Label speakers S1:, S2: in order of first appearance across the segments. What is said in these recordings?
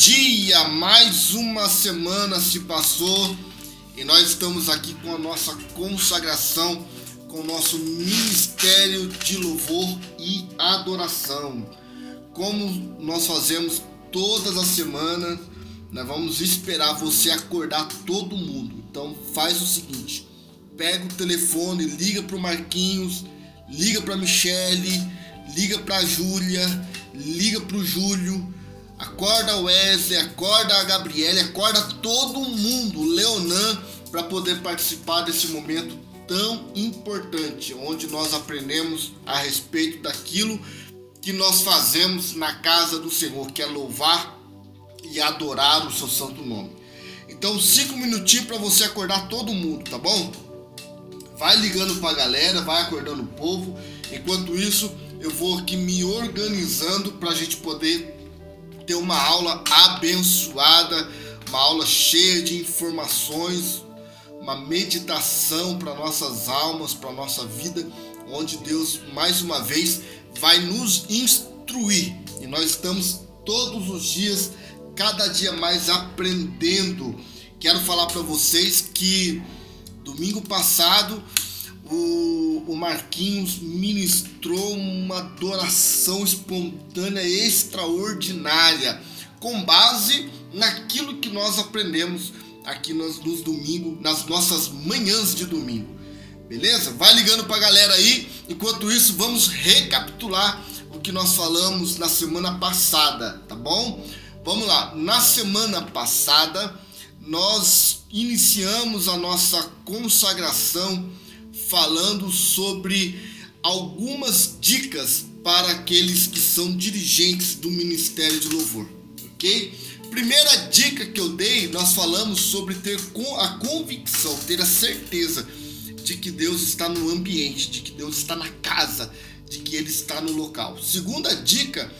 S1: dia! Mais uma semana se passou e nós estamos aqui com a nossa consagração, com o nosso ministério de louvor e adoração. Como nós fazemos todas as semanas, nós vamos esperar você acordar todo mundo. Então faz o seguinte, pega o telefone, liga para o Marquinhos, liga para a Michele, liga para a Júlia, liga para o Júlio, acorda o Wesley, acorda a Gabriele, acorda todo mundo, o Leonan, para poder participar desse momento tão importante, onde nós aprendemos a respeito daquilo que nós fazemos na casa do Senhor, que é louvar e adorar o seu santo nome. Então 5 minutinhos para você acordar todo mundo, tá bom? Vai ligando para a galera, vai acordando o povo. Enquanto isso, eu vou aqui me organizando para a gente poder ter uma aula abençoada, uma aula cheia de informações, uma meditação para nossas almas, para nossa vida, onde Deus mais uma vez vai nos instruir. E nós estamos todos os dias, cada dia mais aprendendo. Quero falar para vocês que domingo passado o Marquinhos ministrou uma adoração espontânea extraordinária, com base naquilo que nós aprendemos aqui nos domingos, nas nossas manhãs de domingo. Beleza? Vai ligando pra galera aí. Enquanto isso, vamos recapitular o que nós falamos na semana passada, tá bom? Vamos lá. Na semana passada, nós iniciamos a nossa consagração falando sobre algumas dicas para aqueles que são dirigentes do Ministério de Louvor, ok? Primeira dica que eu dei, nós falamos sobre ter a convicção, ter a certeza de que Deus está no ambiente, de que Deus está na casa, de que Ele está no local. Segunda dica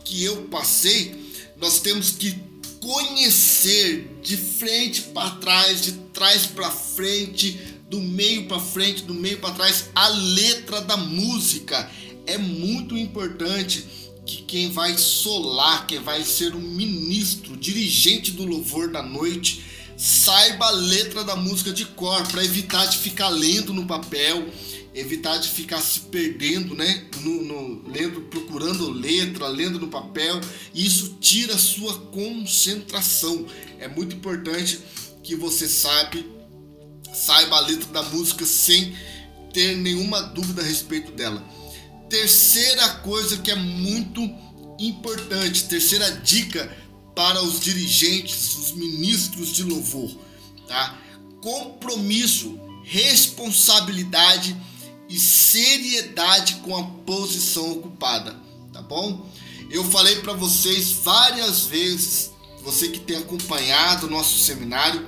S1: que eu passei, nós temos que conhecer de frente para trás, de trás para frente, do meio para frente, do meio para trás, a letra da música. É muito importante que quem vai solar, quem vai ser um ministro, dirigente do louvor da noite, saiba a letra da música de cor, para evitar de ficar lendo no papel, evitar de ficar se perdendo, né? Lendo, procurando letra, lendo no papel. Isso tira a sua concentração. É muito importante que você saiba a letra da música sem ter nenhuma dúvida a respeito dela. Terceira coisa que é muito importante, terceira dica para os dirigentes, os ministros de louvor, tá? Compromisso, responsabilidade e seriedade com a posição ocupada, tá bom? Eu falei para vocês várias vezes, você que tem acompanhado o nosso seminário,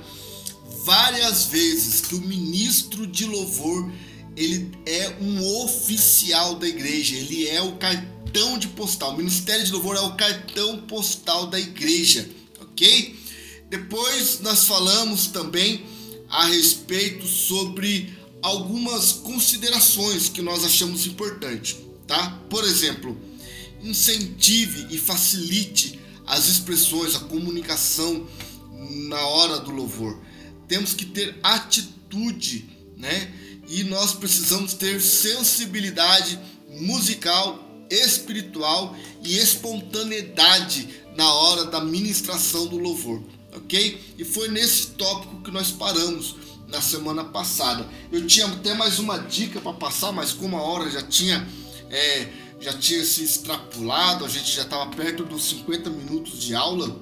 S1: várias vezes, que o ministro de louvor, ele é um oficial da igreja, ele é o cartão de postal. O ministério de louvor é o cartão postal da igreja, ok? Depois nós falamos também a respeito sobre algumas considerações que nós achamos importantes, tá? Por exemplo, incentive e facilite as expressões, a comunicação na hora do louvor. Temos que ter atitude, né? E nós precisamos ter sensibilidade musical, espiritual e espontaneidade na hora da ministração do louvor, ok? E foi nesse tópico que nós paramos na semana passada. Eu tinha até mais uma dica para passar, mas como a hora já tinha se extrapolado, a gente já estava perto dos 50 minutos de aula,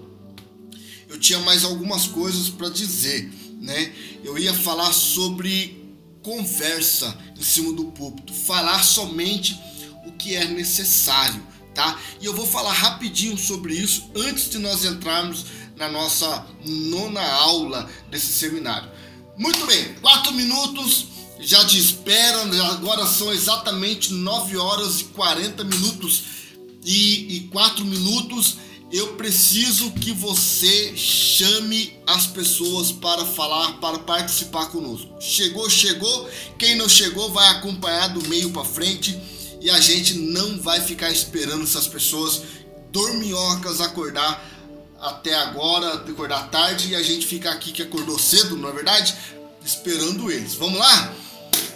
S1: eu tinha mais algumas coisas para dizer, né? Eu ia falar sobre conversa em cima do púlpito, falar somente o que é necessário, tá? E eu vou falar rapidinho sobre isso antes de nós entrarmos na nossa 9ª aula desse seminário. Muito bem, 4 minutos já de espera, agora são exatamente 9 horas e 40 minutos e 4 minutos. Eu preciso que você chame as pessoas para falar, para participar conosco. Chegou. Quem não chegou vai acompanhar do meio para frente e a gente não vai ficar esperando essas pessoas dorminhocas até agora, acordar tarde, e a gente fica aqui que acordou cedo, não é verdade? Esperando eles. Vamos lá?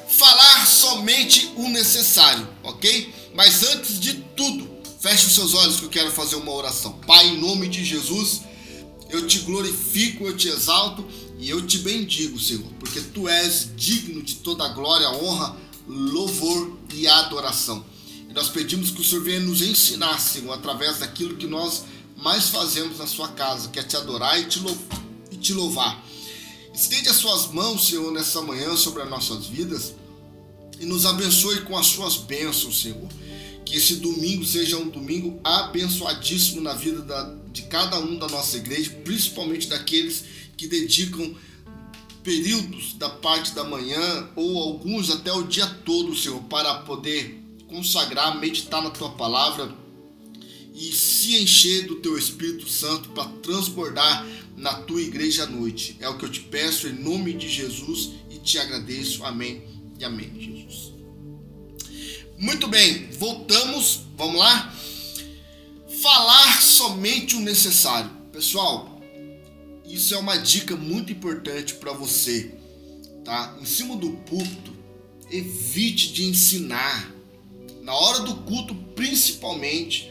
S1: Falar somente o necessário, ok? Mas antes de tudo, feche os seus olhos que eu quero fazer uma oração. Pai, em nome de Jesus, eu te glorifico, eu te exalto e eu te bendigo, Senhor, porque Tu és digno de toda a glória, honra, louvor e adoração. E nós pedimos que o Senhor venha nos ensinar, Senhor, através daquilo que nós mais fazemos na sua casa, que é te adorar e te louvar. Estende as suas mãos, Senhor, nessa manhã sobre as nossas vidas e nos abençoe com as suas bênçãos, Senhor. Que esse domingo seja um domingo abençoadíssimo na vida de cada um da nossa igreja, principalmente daqueles que dedicam períodos da parte da manhã ou alguns até o dia todo, Senhor, para poder consagrar, meditar na Tua palavra e se encher do Teu Espírito Santo para transbordar na Tua igreja à noite. É o que eu te peço em nome de Jesus e te agradeço. Amém e amém, Jesus. Muito bem, voltamos, vamos lá? Falar somente o necessário. Pessoal, isso é uma dica muito importante para você, tá? Em cima do púlpito, evite de ensinar. Na hora do culto, principalmente,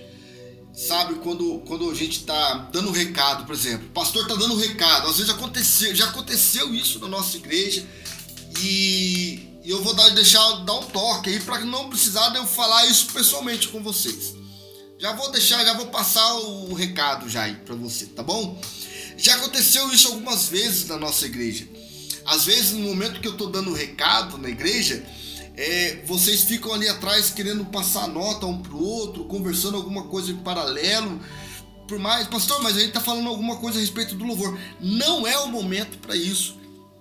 S1: sabe, quando a gente tá dando recado, por exemplo, o pastor tá dando recado, às vezes já aconteceu isso na nossa igreja, e eu vou dar um toque aí para não precisar de eu falar isso pessoalmente com vocês. Já vou passar o recado já aí para você, tá bom? Já aconteceu isso algumas vezes na nossa igreja. Às vezes, no momento que eu tô dando recado na igreja, vocês ficam ali atrás querendo passar nota um pro outro, conversando alguma coisa em paralelo. Por mais, pastor, mas a gente tá falando alguma coisa a respeito do louvor. Não é o momento para isso,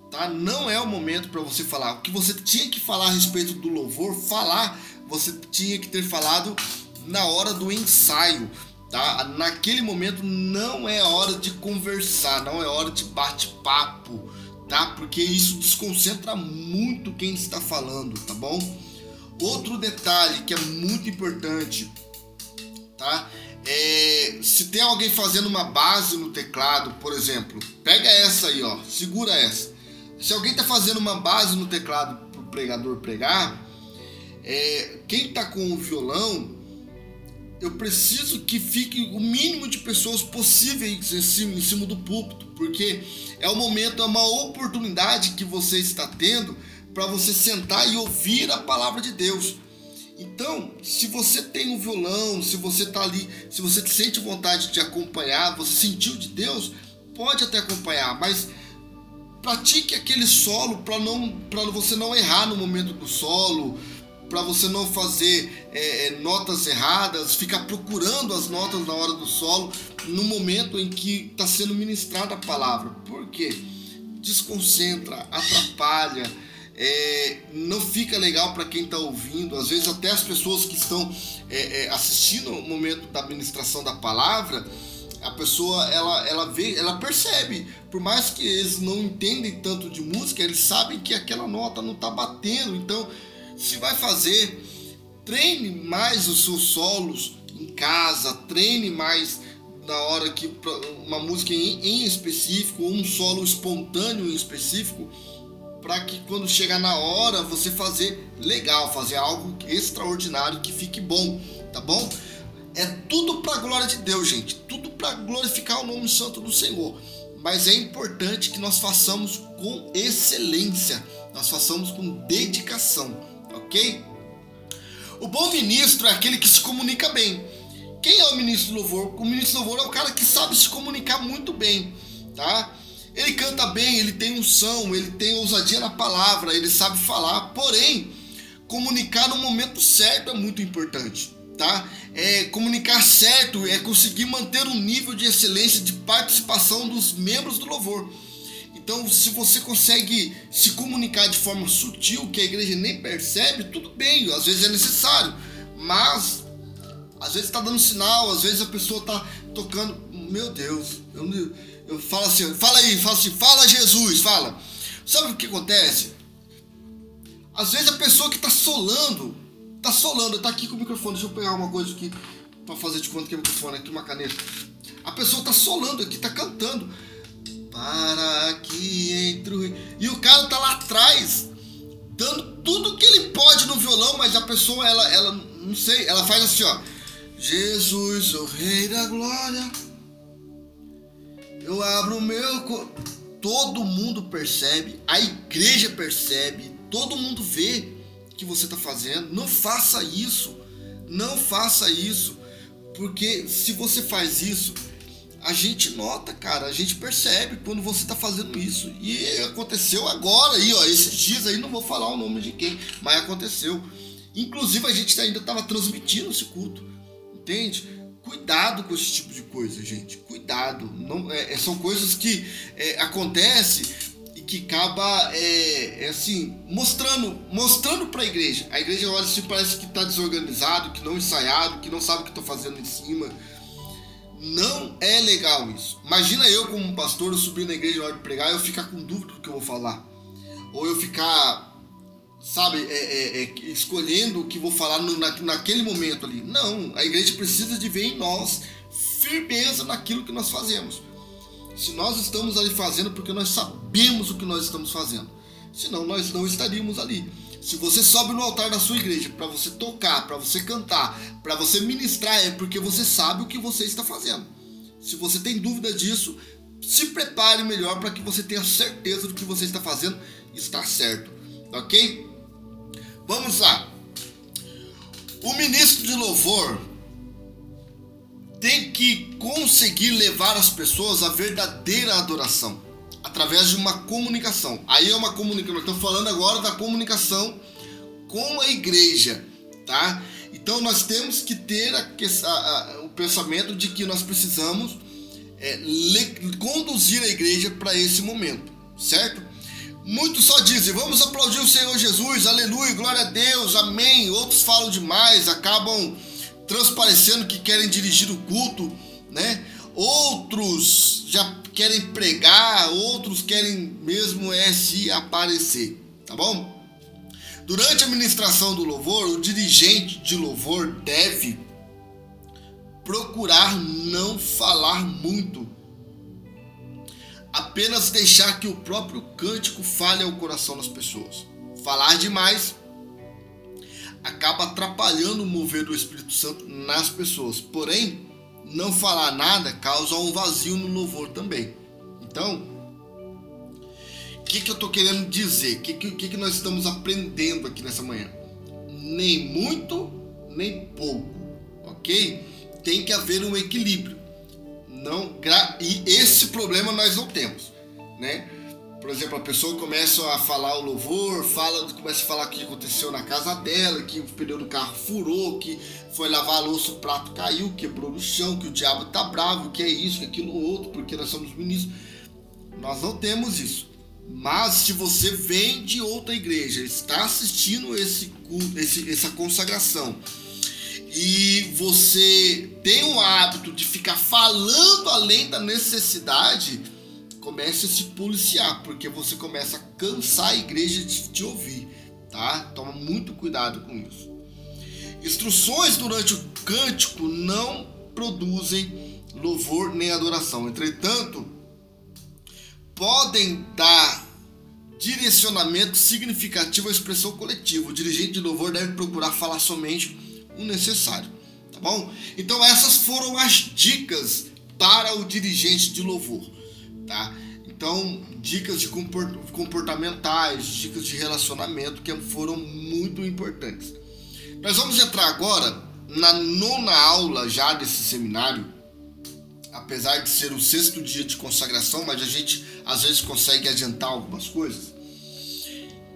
S1: tá? Não é o momento para você falar. O que você tinha que falar a respeito do louvor, você tinha que ter falado na hora do ensaio, tá? Naquele momento não é hora de conversar, não é hora de bate-papo, tá? Porque isso desconcentra muito quem está falando, tá bom? Outro detalhe que é muito importante, tá? Se tem alguém fazendo uma base no teclado, por exemplo, pega essa aí, ó, segura essa. Se alguém está fazendo uma base no teclado para o pregador pregar, quem está com o violão, eu preciso que fique o mínimo de pessoas possíveis em cima do púlpito, porque é um momento, é uma oportunidade que você está tendo para você sentar e ouvir a palavra de Deus. Então, se você tem um violão, se você está ali, se você sente vontade de acompanhar, você sentiu de Deus, pode até acompanhar, mas pratique aquele solo para você não errar no momento do solo, para você não fazer notas erradas, ficar procurando as notas na hora do solo, no momento em que está sendo ministrada a palavra. Por quê? Desconcentra, atrapalha, não fica legal para quem está ouvindo. Às vezes até as pessoas que estão assistindo o momento da ministração da palavra, a pessoa ela percebe, por mais que eles não entendem tanto de música, eles sabem que aquela nota não está batendo. Então, se vai fazer, treine mais os seus solos em casa, treine mais na hora que uma música em específico, ou um solo espontâneo em específico, para que quando chegar na hora você fazer legal, fazer algo extraordinário que fique bom, tá bom? É tudo para a glória de Deus, gente, tudo para glorificar o nome santo do Senhor, mas é importante que nós façamos com excelência, nós façamos com dedicação. Ok? O bom ministro é aquele que se comunica bem. Quem é o ministro do louvor? O ministro do louvor é o cara que sabe se comunicar muito bem, tá? Ele canta bem, ele tem unção, ele tem ousadia na palavra, ele sabe falar. Porém, comunicar no momento certo é muito importante, tá? Comunicar certo é conseguir manter um nível de excelência de participação dos membros do louvor. Então, se você consegue se comunicar de forma sutil, que a igreja nem percebe, tudo bem, às vezes é necessário, mas às vezes está dando sinal, às vezes a pessoa está tocando, meu Deus, eu falo assim, fala Jesus, fala. Sabe o que acontece? Às vezes a pessoa que está solando, tá aqui com o microfone, deixa eu pegar uma coisa aqui para fazer de conta que é o microfone, aqui uma caneta. A pessoa tá solando aqui, tá cantando. Para que entre o... E o cara tá lá atrás, dando tudo que ele pode no violão, mas a pessoa, ela não sei, ela faz assim, ó. Jesus, o Rei da Glória, eu abro o meu... Todo mundo percebe, a igreja percebe, todo mundo vê que você está fazendo. Não faça isso, não faça isso, porque se você faz isso, a gente nota, cara, a gente percebe quando você está fazendo isso. E aconteceu agora aí, ó, esses dias aí, não vou falar o nome de quem, mas aconteceu. Inclusive a gente ainda estava transmitindo esse culto, entende? Cuidado com esse tipo de coisa, gente. Cuidado. Não, são coisas que acontecem e que acaba assim, mostrando para a igreja. A igreja olha assim, parece que está desorganizado, que não ensaiado, que não sabe o que está fazendo em cima. Não é legal isso. Imagina eu como pastor, eu subir na igreja na hora de pregar, eu ficar com dúvida do que eu vou falar. Ou eu ficar... sabe, escolhendo o que vou falar naquele momento ali. Não, a igreja precisa de ver em nós firmeza naquilo que nós fazemos. Se nós estamos ali fazendo porque nós sabemos o que nós estamos fazendo, senão nós não estaríamos ali. Se você sobe no altar da sua igreja para você tocar, para você cantar, para você ministrar, é porque você sabe o que você está fazendo. Se você tem dúvida disso, se prepare melhor para que você tenha certeza do que você está fazendo está certo, ok? Vamos lá. O ministro de louvor tem que conseguir levar as pessoas à verdadeira adoração através de uma comunicação. Aí é uma comunicação. Estou falando agora da comunicação com a igreja, tá? Então nós temos que ter o pensamento de que nós precisamos conduzir a igreja para esse momento, certo? Muitos só dizem, vamos aplaudir o Senhor Jesus, aleluia, glória a Deus, amém. Outros falam demais, acabam transparecendo que querem dirigir o culto, né? Outros já querem pregar, outros querem mesmo se aparecer, tá bom? Durante a ministração do louvor, o dirigente de louvor deve procurar não falar muito, apenas deixar que o próprio cântico fale ao coração das pessoas. Falar demais acaba atrapalhando o mover do Espírito Santo nas pessoas. Porém, não falar nada causa um vazio no louvor também. Então, o que eu estou querendo dizer? O que nós estamos aprendendo aqui nessa manhã? Nem muito, nem pouco, ok? Tem que haver um equilíbrio. E esse problema nós não temos, né? Por exemplo, a pessoa começa a falar o louvor, começa a falar o que aconteceu na casa dela, que o pneu do carro furou, que foi lavar a louça, o prato caiu, quebrou no chão, que o diabo tá bravo, que é isso, que aquilo outro, porque nós somos ministros. Nós não temos isso. Mas se você vem de outra igreja, está assistindo essa consagração, e você tem o hábito de ficar falando além da necessidade, comece a se policiar, porque você começa a cansar a igreja de te ouvir, tá? Toma muito cuidado com isso. Instruções durante o cântico não produzem louvor nem adoração. Entretanto, podem dar direcionamento significativo à expressão coletiva. O dirigente de louvor deve procurar falar somente o necessário, tá bom? Então essas foram as dicas para o dirigente de louvor, tá? Então, dicas de comportamentais, dicas de relacionamento que foram muito importantes. Nós vamos entrar agora na 9ª aula já desse seminário, apesar de ser o 6º dia de consagração, mas a gente às vezes consegue adiantar algumas coisas.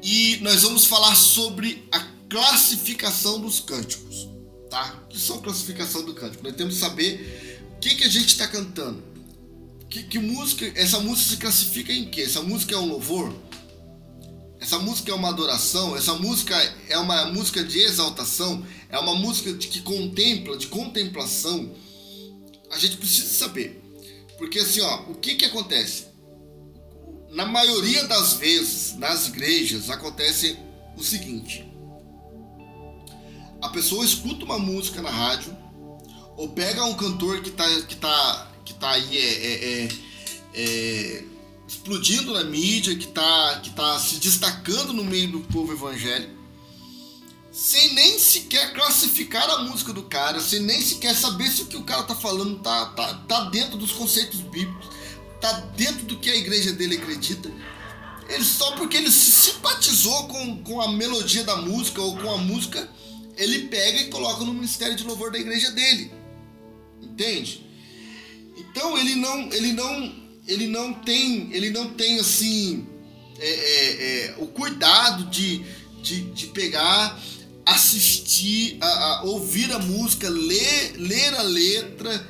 S1: E nós vamos falar sobre a classificação dos cânticos, tá? O que são classificação do cântico? Nós temos que saber o que a gente está cantando. Que música, essa música se classifica em quê? Essa música é um louvor? Essa música é uma adoração? Essa música é uma música de exaltação? É uma música que contempla, de contemplação? A gente precisa saber. Porque assim, ó, o que acontece? Na maioria das vezes, nas igrejas, acontece o seguinte. A pessoa escuta uma música na rádio, ou pega um cantor que tá aí explodindo na mídia, que tá se destacando no meio do povo evangélico, sem nem sequer classificar a música do cara, sem nem sequer saber se o que o cara tá falando tá dentro dos conceitos bíblicos, tá dentro do que a igreja dele acredita. Ele, só porque ele se simpatizou com a melodia da música ou com a música, ele pega e coloca no ministério de louvor da igreja dele. Entende? Então ele não tem assim o cuidado de pegar, assistir, ouvir a música, ler a letra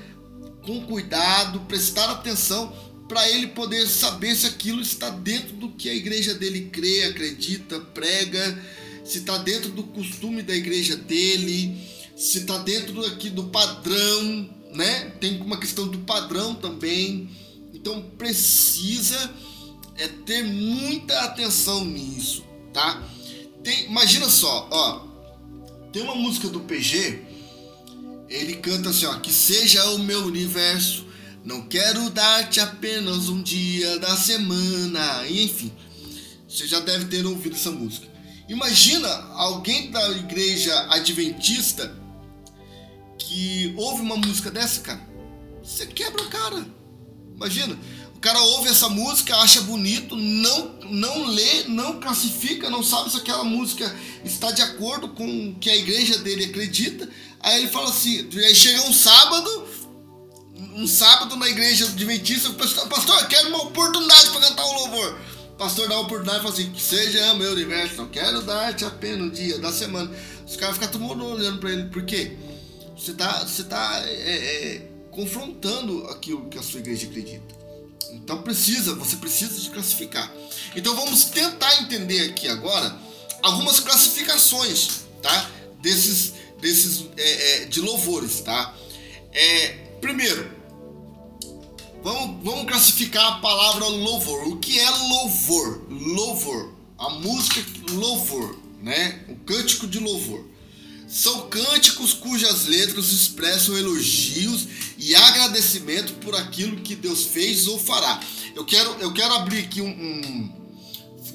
S1: com cuidado, prestar atenção, para ele poder saber se aquilo está dentro do que a igreja dele crê, acredita, prega, se está dentro do costume da igreja dele, se está dentro do padrão, né? Tem uma questão do padrão também. Então precisa ter muita atenção nisso, tá? Imagina só, ó, tem uma música do PG, ele canta assim, ó: que seja o meu universo, não quero dar-te apenas um dia da semana. E enfim, você já deve ter ouvido essa música. Imagina alguém da igreja adventista que ouve uma música dessa, cara. Você quebra o cara. Imagina, o cara ouve essa música, acha bonito, não lê, não classifica, não sabe se aquela música está de acordo com o que a igreja dele acredita. Aí ele fala assim, aí chega um sábado na igreja adventista, pastor, eu quero uma oportunidade para cantar um louvor. O pastor dá uma oportunidade e fala assim: que seja meu universo, não quero dar-te apenas um dia da semana. Os caras ficam todo mundo olhando para ele. Por quê? Você tá confrontando aquilo que a sua igreja acredita. Então você precisa de classificar. Então vamos tentar entender aqui agora algumas classificações, tá? Desses de louvores, tá? Primeiro, vamos classificar a palavra louvor. O que é louvor? Louvor, a música louvor, né? O cântico de louvor. São cânticos cujas letras expressam elogios e agradecimento por aquilo que Deus fez ou fará. Eu quero abrir aqui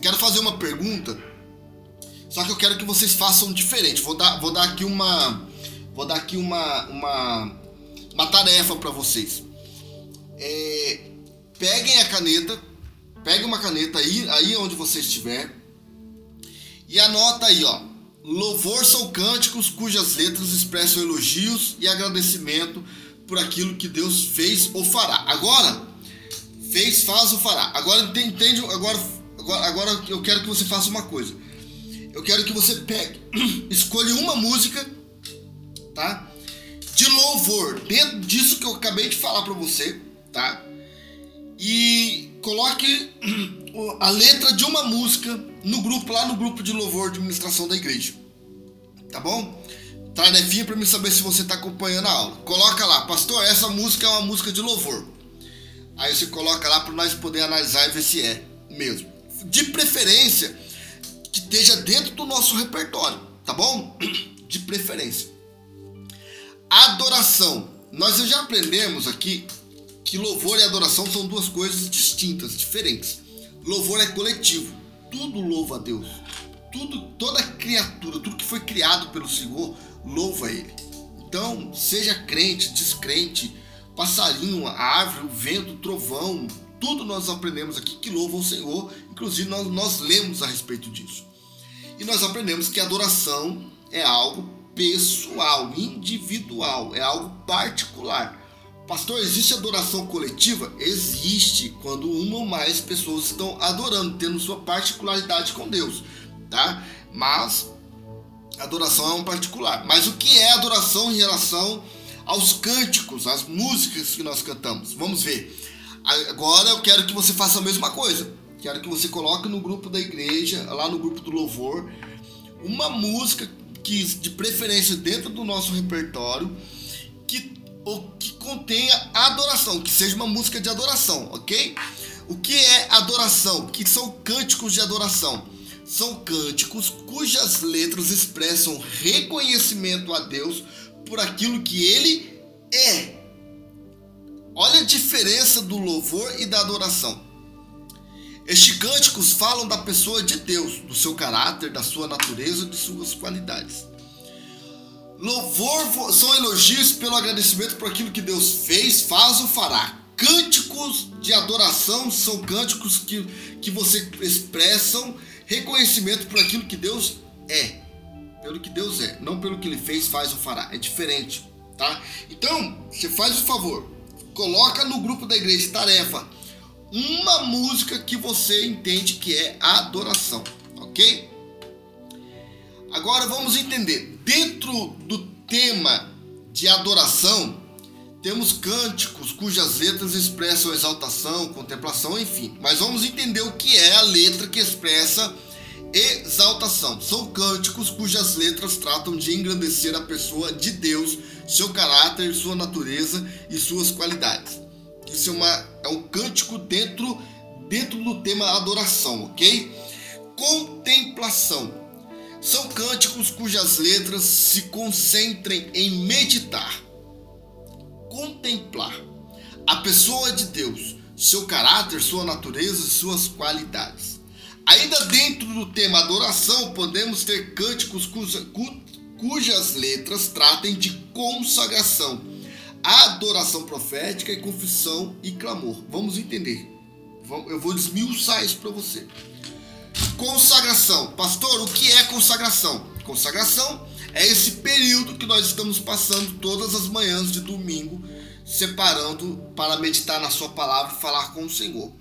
S1: quero fazer uma pergunta, só que eu quero que vocês façam diferente. Vou dar aqui uma tarefa para vocês. Peguem uma caneta aí onde você estiver e anota aí, ó. Louvor são cânticos cujas letras expressam elogios e agradecimento por aquilo que Deus fez ou fará. Agora, fez, faz ou fará. Agora entende? Agora eu quero que você faça uma coisa. Eu quero que você escolha uma música, tá? De louvor, dentro disso que eu acabei de falar para você, tá? E coloque a letra de uma música lá no grupo de louvor de ministração da igreja, tá bom? Tarefinha para mim saber se você está acompanhando a aula. Coloca lá, pastor, essa música é uma música de louvor. Aí você coloca lá para nós poder analisar e ver se é mesmo. De preferência que esteja dentro do nosso repertório, tá bom? De preferência. Adoração. Nós já aprendemos aqui que louvor e adoração são duas coisas distintas, diferentes. Louvor é coletivo. Tudo louva a Deus. Toda criatura, tudo que foi criado pelo Senhor, louva Ele. Então, seja crente, descrente, passarinho, a árvore, o vento, o trovão, tudo nós aprendemos aqui que louva o Senhor. Inclusive, nós lemos a respeito disso. E nós aprendemos que a adoração é algo pessoal, individual, é algo particular. Pastor, existe adoração coletiva? Existe, quando uma ou mais pessoas estão adorando, tendo sua particularidade com Deus, tá? Mas adoração é um particular. Mas o que é adoração em relação aos cânticos, às músicas que nós cantamos? Vamos ver. Agora eu quero que você faça a mesma coisa. Quero que você coloque no grupo da igreja, lá no grupo do louvor, uma música que, de preferência dentro do nosso repertório, que contenha adoração, que seja uma música de adoração, ok? O que é adoração? O que são cânticos de adoração? São cânticos cujas letras expressam reconhecimento a Deus por aquilo que Ele é. Olha diferença do louvor e da adoração? Estes cânticos falam da pessoa de Deus, do seu caráter, da sua natureza e de suas qualidades. Louvor são elogios pelo agradecimento por aquilo que Deus fez, faz ou fará. Cânticos de adoração são cânticos que você expressam reconhecimento por aquilo que Deus é. Pelo que Deus é, não pelo que Ele fez, faz ou fará. É diferente, tá? Então, você faz o favor, coloca no grupo da igreja tarefa uma música que você entende que é adoração, ok? Agora vamos entender. Dentro do tema de adoração, temos cânticos cujas letras expressam exaltação, contemplação, enfim. Mas vamos entender o que é a letra que expressa exaltação. São cânticos cujas letras tratam de engrandecer a pessoa de Deus, seu caráter, sua natureza e suas qualidades. Isso é um cântico dentro do tema adoração, ok? Contemplação. São cânticos cujas letras se concentrem em meditar, contemplar a pessoa de Deus, seu caráter, sua natureza e suas qualidades. Ainda dentro do tema adoração, podemos ter cânticos cujas letras tratem de consagração, adoração profética e confissão e clamor. Vamos entender. Eu vou desmiuçar isso para você. Consagração. Pastor, o que é consagração? Consagração é esse período que nós estamos passando todas as manhãs de domingo, separando para meditar na sua palavra e falar com o Senhor.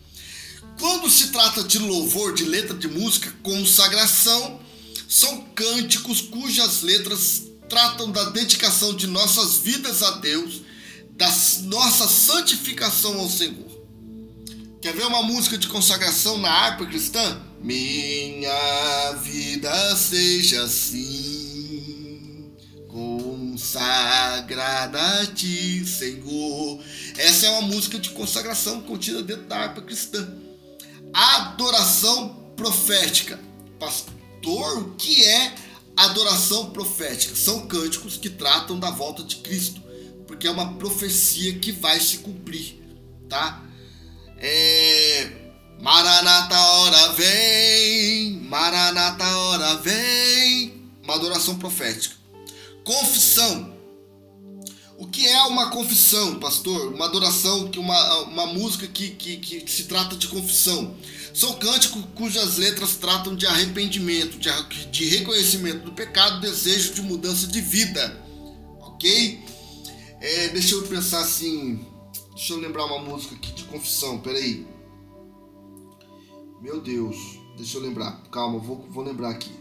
S1: Quando se trata de louvor, de letra de música, consagração são cânticos cujas letras tratam da dedicação de nossas vidas a Deus, da nossa santificação ao Senhor. Quer ver uma música de consagração na harpa cristã? Minha vida seja assim, consagrada a ti, Senhor. Essa é uma música de consagração contida dentro da harpa cristã. Adoração profética. Pastor, o que é adoração profética? São cânticos que tratam da volta de Cristo, porque é uma profecia que vai se cumprir, tá? Maranata, hora vem, Maranata, hora vem. Uma adoração profética. Confissão. O que é uma confissão, pastor? Uma adoração, uma música que se trata de confissão. São cânticos cujas letras tratam de arrependimento, de reconhecimento do pecado, desejo de mudança de vida. Ok? Deixa eu pensar assim. Deixa eu lembrar uma música aqui de confissão. Peraí. Meu Deus. Deixa eu lembrar. Calma, vou lembrar aqui.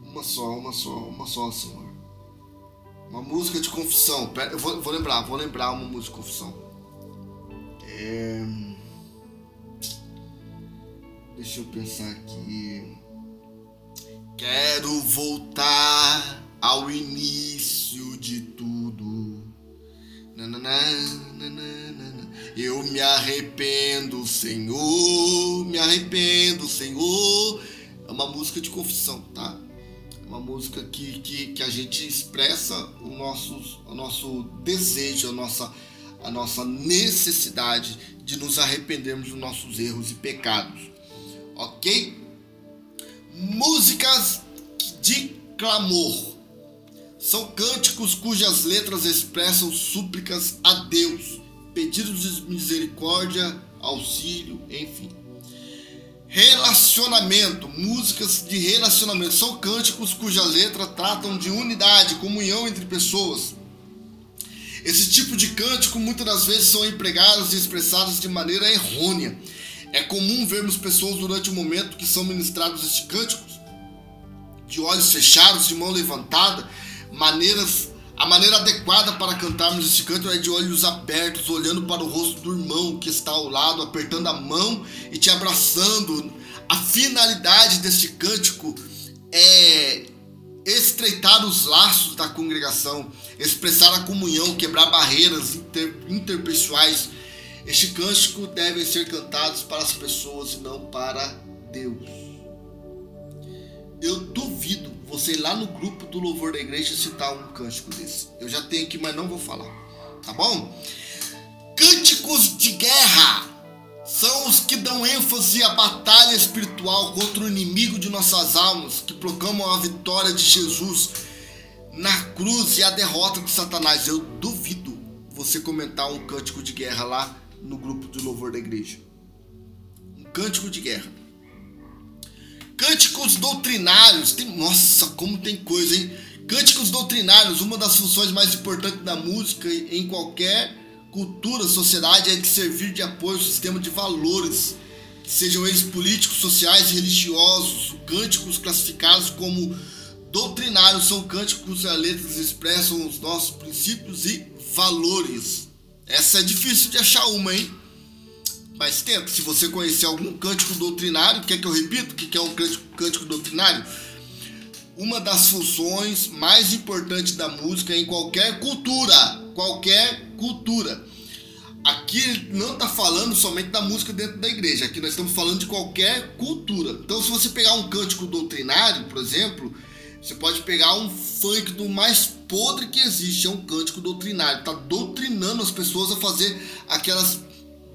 S1: Uma só, Senhor. Uma música de confissão. Pera, eu vou lembrar uma música de confissão. Deixa eu pensar aqui. Quero voltar ao início de tudo. Eu me arrependo, Senhor. Me arrependo, Senhor. É uma música de confissão, tá? Uma música que a gente expressa o nosso desejo, a nossa necessidade de nos arrependermos dos nossos erros e pecados. Ok? Músicas de clamor. São cânticos cujas letras expressam súplicas a Deus, pedidos de misericórdia, auxílio, enfim. Relacionamento, músicas de relacionamento, são cânticos cuja letra tratam de unidade, comunhão entre pessoas. Esse tipo de cântico muitas das vezes são empregados e expressados de maneira errônea. É comum vermos pessoas durante o momento que são ministrados estes cânticos, de olhos fechados, de mão levantada. A maneira adequada para cantarmos este canto é de olhos abertos, olhando para o rosto do irmão que está ao lado, apertando a mão e te abraçando. A finalidade deste cântico é estreitar os laços da congregação, expressar a comunhão, quebrar barreiras interpessoais. Este cântico deve ser cantado para as pessoas e não para Deus. Eu duvido você ir lá no grupo do louvor da igreja e citar um cântico desse. Eu já tenho aqui, mas não vou falar, tá bom? Cânticos de guerra são os que dão ênfase à batalha espiritual contra o inimigo de nossas almas, que proclamam a vitória de Jesus na cruz e a derrota de Satanás. Eu duvido você comentar um cântico de guerra lá no grupo de louvor da igreja. Um cântico de guerra. Cânticos doutrinários. Nossa, como tem coisa, hein? Cânticos doutrinários, uma das funções mais importantes da música em qualquer cultura, sociedade, é de servir de apoio ao sistema de valores, sejam eles políticos, sociais e religiosos. Cânticos classificados como doutrinários são cânticos cujas letras expressam os nossos princípios e valores. Essa é difícil de achar uma, hein? Mas tenta. Se você conhecer algum cântico doutrinário, quer que eu repita o que é um cântico doutrinário? Uma das funções mais importantes da música em qualquer cultura. Qualquer cultura. Aqui não está falando somente da música dentro da igreja. Aqui nós estamos falando de qualquer cultura. Então, se você pegar um cântico doutrinário, por exemplo, você pode pegar um funk do mais podre que existe. É um cântico doutrinário. Está doutrinando as pessoas a fazer aquelas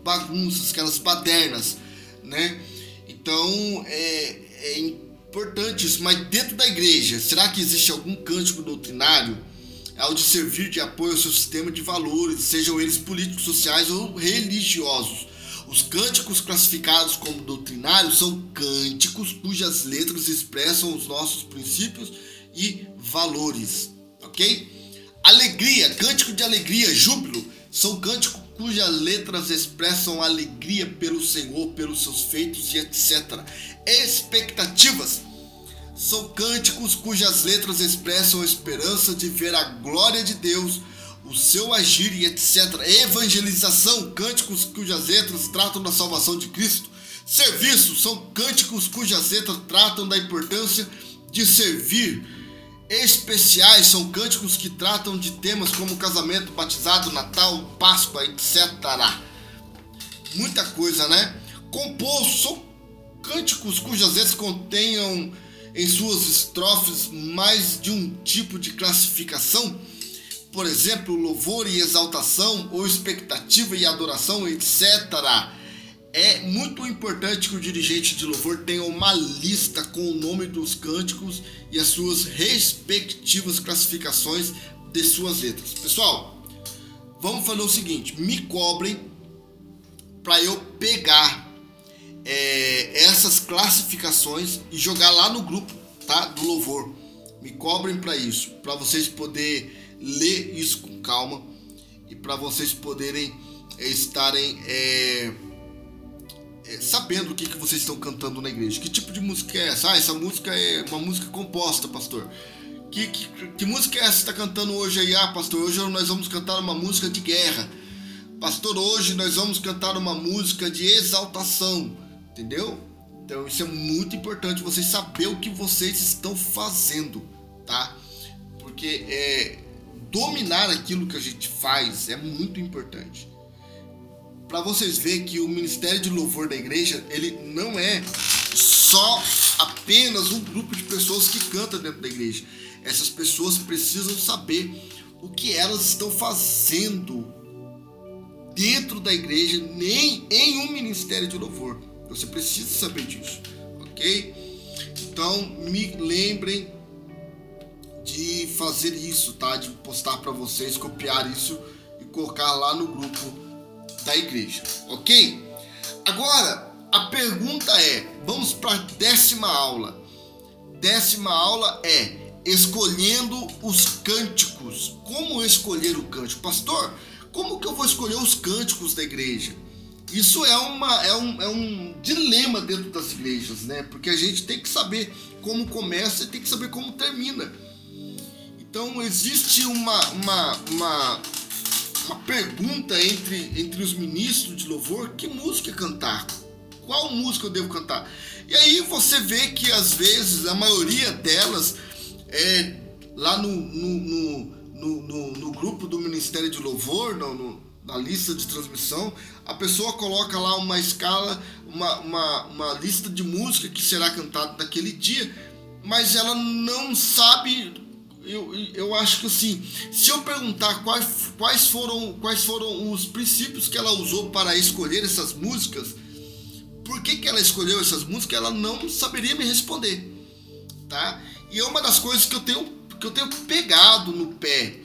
S1: bagunças, aquelas badernas, né? Então é importante isso. Mas dentro da igreja, será que existe algum cântico doutrinário? É o de servir de apoio ao seu sistema de valores, sejam eles políticos, sociais ou religiosos. Os cânticos classificados como doutrinários são cânticos cujas letras expressam os nossos princípios e valores, ok? Alegria, cântico de alegria, júbilo, são cânticos cujas letras expressam alegria pelo Senhor, pelos seus feitos e etc. Expectativas são cânticos cujas letras expressam a esperança de ver a glória de Deus, o seu agir e etc. Evangelização, cânticos cujas letras tratam da salvação de Cristo. Serviço, são cânticos cujas letras tratam da importância de servir. Especiais são cânticos que tratam de temas como casamento, batizado, Natal, Páscoa, etc. Muita coisa, né? Composto são cânticos cujas letras contenham em suas estrofes mais de um tipo de classificação. Por exemplo, louvor e exaltação, ou expectativa e adoração, etc. É muito importante que o dirigente de louvor tenha uma lista com o nome dos cânticos e as suas respectivas classificações de suas letras. Pessoal, vamos fazer o seguinte, me cobrem para eu pegar essas classificações e jogar lá no grupo, tá, do louvor. Me cobrem para isso, para vocês poderem ler isso com calma e para vocês poderem estarem sabendo o que vocês estão cantando na igreja. Que tipo de música é essa? Ah, essa música é uma música composta, pastor. Que música é essa que você está cantando hoje aí? Ah, pastor, hoje nós vamos cantar uma música de guerra. Pastor, hoje nós vamos cantar uma música de exaltação. Entendeu? Então isso é muito importante, vocês saberem o que vocês estão fazendo, tá? Porque dominar aquilo que a gente faz é muito importante. Para vocês verem que o ministério de louvor da igreja, ele não é só apenas um grupo de pessoas que cantam dentro da igreja. Essas pessoas precisam saber o que elas estão fazendo dentro da igreja, nem em um ministério de louvor. Você precisa saber disso, ok? Então, me lembrem de fazer isso, tá? De postar para vocês, copiar isso e colocar lá no grupo da igreja, ok? Agora, a pergunta é, vamos para a 10ª aula. 10ª aula é escolhendo os cânticos. Como escolher o cântico? Pastor, como que eu vou escolher os cânticos da igreja? Isso é um dilema dentro das igrejas, né? Porque a gente tem que saber como começa e tem que saber como termina. Então existe uma pergunta entre os ministros de louvor: que música cantar? Qual música eu devo cantar? E aí você vê que às vezes a maioria delas lá no grupo do Ministério de Louvor, na lista de transmissão, a pessoa coloca lá uma escala, uma lista de música que será cantada naquele dia, mas ela não sabe. Eu acho que assim, se eu perguntar quais foram os princípios que ela usou para escolher essas músicas, por que ela escolheu essas músicas, ela não saberia me responder, tá? E é uma das coisas que eu tenho pegado no pé,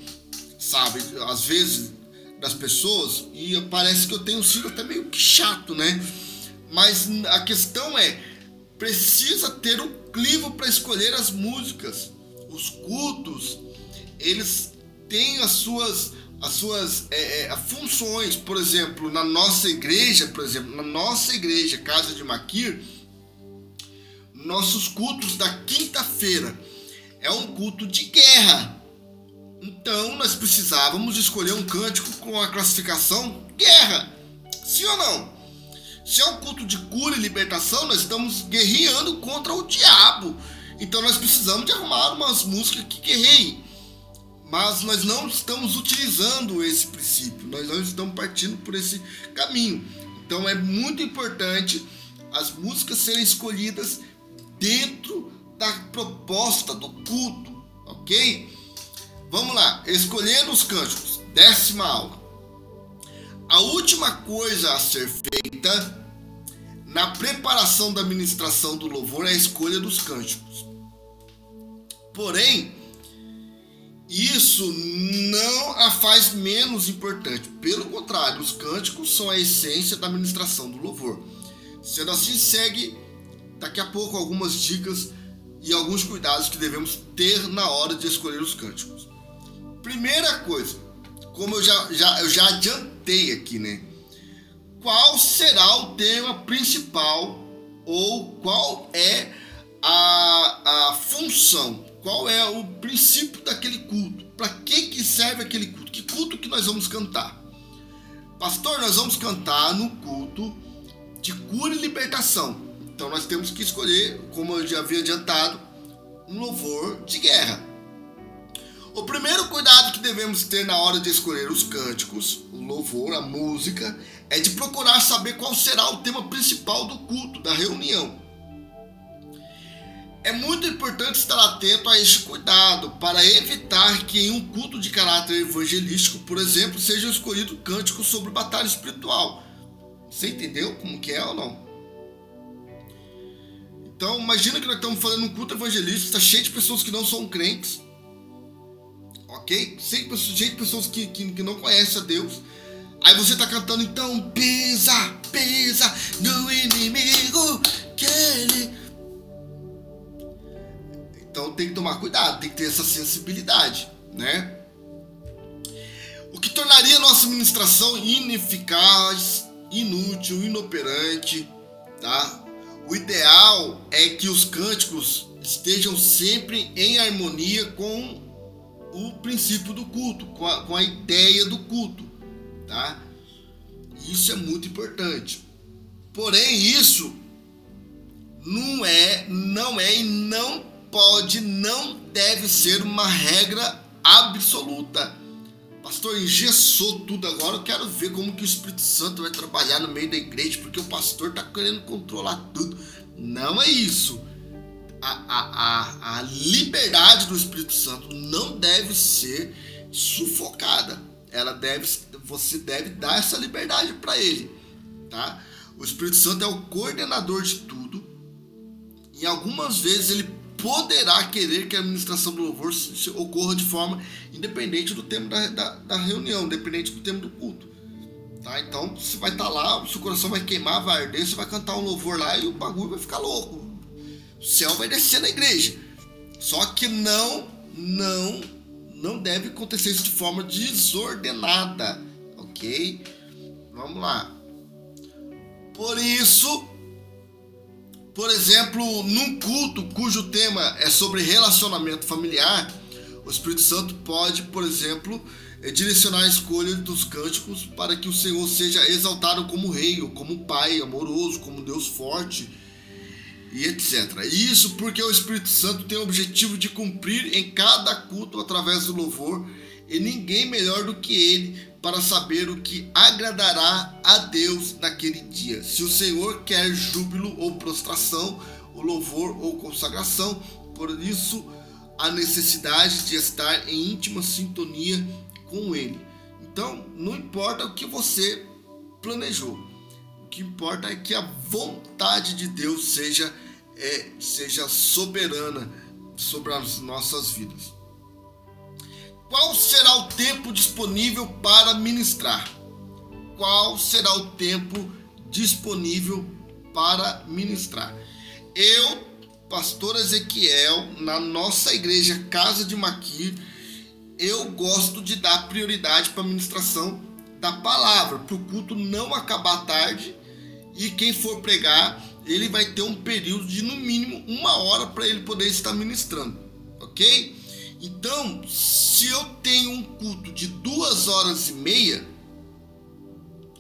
S1: sabe, às vezes, das pessoas, e parece que eu tenho sido até meio que chato, né? Mas a questão é, precisa ter um crivo para escolher as músicas. Os cultos, eles têm as suas funções. Por exemplo, na nossa igreja, Casa de Maquir, nossos cultos da quinta-feira é um culto de guerra. Então nós precisávamos escolher um cântico com a classificação guerra. Sim ou não? Se é um culto de cura e libertação, nós estamos guerreando contra o diabo. Então nós precisamos de arrumar umas músicas que guerreiem. Mas nós não estamos utilizando esse princípio. Nós não estamos partindo por esse caminho. Então é muito importante as músicas serem escolhidas dentro da proposta do culto. Ok? Vamos lá. Escolhendo os cânticos. 10ª aula. A última coisa a ser feita na preparação da ministração do louvor é a escolha dos cânticos. Porém, isso não a faz menos importante. Pelo contrário, os cânticos são a essência da ministração do louvor. Sendo assim, segue daqui a pouco algumas dicas e alguns cuidados que devemos ter na hora de escolher os cânticos. Primeira coisa, como eu já adiantei aqui, né? Qual será o tema principal ou qual é a função? Qual é o princípio daquele culto? Para que serve aquele culto? Que culto que nós vamos cantar? Pastor, nós vamos cantar no culto de cura e libertação. Então nós temos que escolher, como eu já havia adiantado, um louvor de guerra. O primeiro cuidado que devemos ter na hora de escolher os cânticos, o louvor, a música, é de procurar saber qual será o tema principal do culto, da reunião. É muito importante estar atento a este cuidado para evitar que em um culto de caráter evangelístico, por exemplo, seja escolhido cânticos sobre batalha espiritual. Você entendeu como que é ou não? Então, imagina que nós estamos fazendo um culto evangelístico, está cheio de pessoas que não são crentes, ok? Cheio de pessoas que não conhecem a Deus. Aí você está cantando, então, pesa no inimigo que ele... Então tem que tomar cuidado, tem que ter essa sensibilidade, né? O que tornaria a nossa ministração ineficaz, inútil, inoperante, tá? O ideal é que os cânticos estejam sempre em harmonia com o princípio do culto, com a ideia do culto, tá? Isso é muito importante. Porém, isso não pode, não deve ser uma regra absoluta. Pastor, engessou tudo agora, eu quero ver como que o Espírito Santo vai trabalhar no meio da igreja, porque o pastor está querendo controlar tudo. Não é isso. A liberdade do Espírito Santo não deve ser sufocada. Você deve dar essa liberdade para ele, tá? O Espírito Santo é o coordenador de tudo, e algumas vezes ele poderá querer que a administração do louvor ocorra de forma independente do tema da reunião, independente do tema do culto, tá? Então você vai estar lá, o seu coração vai queimar, vai arder, você vai cantar um louvor lá e o bagulho vai ficar louco, o céu vai descer na igreja. Só que não deve acontecer isso de forma desordenada, ok? Vamos lá. Por isso, por exemplo, num culto cujo tema é sobre relacionamento familiar, o Espírito Santo pode, por exemplo, direcionar a escolha dos cânticos para que o Senhor seja exaltado como Rei, ou como Pai amoroso, como Deus forte, e etc. Isso porque o Espírito Santo tem o objetivo de cumprir em cada culto através do louvor, e ninguém melhor do que ele para saber o que agradará a Deus naquele dia. Se o Senhor quer júbilo ou prostração, o louvor ou consagração Por isso, a necessidade de estar em íntima sintonia com Ele. Então, não importa o que você planejou. O que importa é que a vontade de Deus seja soberana sobre as nossas vidas. Qual será o tempo disponível para ministrar? Qual será o tempo disponível para ministrar? Eu, pastor Ezequiel, na nossa igreja Casa de Maquir, eu gosto de dar prioridade para a ministração da palavra, para o culto não acabar tarde, e quem for pregar, ele vai ter um período de no mínimo 1 hora para ele poder estar ministrando, ok? Então, se eu tenho um culto de 2h30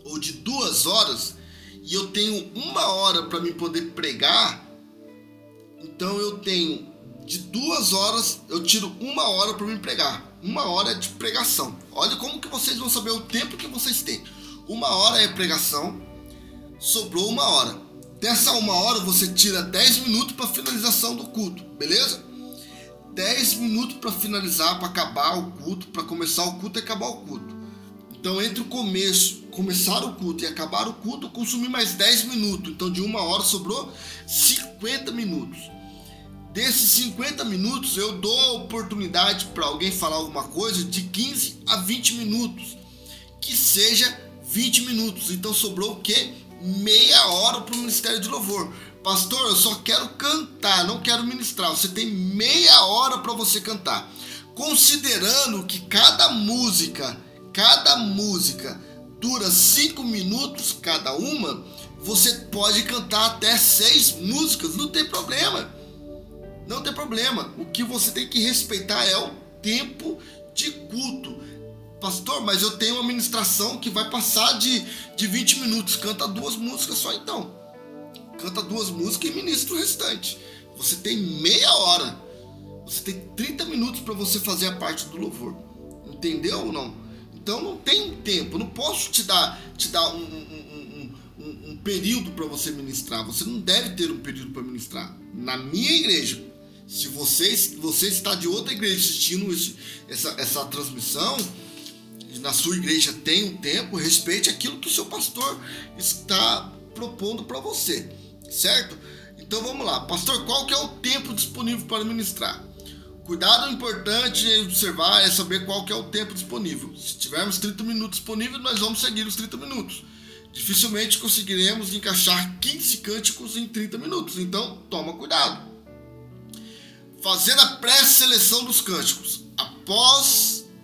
S1: ou de 2 horas e eu tenho 1 hora para me poder pregar, então eu tenho de 2 horas, eu tiro 1 hora para me pregar. 1 hora é de pregação. Olha como que vocês vão saber o tempo que vocês têm. 1 hora é pregação, sobrou 1 hora. Dessa 1 hora você tira 10 minutos para finalização do culto, beleza? 10 minutos para finalizar, para acabar o culto, para começar o culto e acabar o culto. Então, entre o começar o culto e acabar o culto, eu consumi mais 10 minutos. Então, de 1 hora sobrou 50 minutos. Desses 50 minutos, eu dou oportunidade para alguém falar alguma coisa de 15 a 20 minutos. Que seja 20 minutos. Então, sobrou o quê? Meia hora para o Ministério de Louvor. Pastor, eu só quero cantar, não quero ministrar. Você tem meia hora para você cantar. Considerando que cada música dura 5 minutos cada uma, você pode cantar até 6 músicas, não tem problema. Não tem problema. O que você tem que respeitar é o tempo de culto. Pastor, mas eu tenho uma ministração que vai passar de 20 minutos. Canta 2 músicas só então. Canta 2 músicas e ministra o restante. Você tem meia hora. Você tem 30 minutos para você fazer a parte do louvor. Entendeu ou não? Então não tem tempo. Eu não posso te dar um período para você ministrar. Você não deve ter um período para ministrar. Na minha igreja, se você está de outra igreja assistindo essa transmissão, na sua igreja tem um tempo, respeite aquilo que o seu pastor está propondo para você, certo? Então vamos lá, pastor, qual que é o tempo disponível para ministrar? Cuidado importante em observar é saber qual que é o tempo disponível. Se tivermos 30 minutos disponíveis, nós vamos seguir os 30 minutos. Dificilmente conseguiremos encaixar 15 cânticos em 30 minutos, então toma cuidado. Fazer a pré-seleção dos cânticos.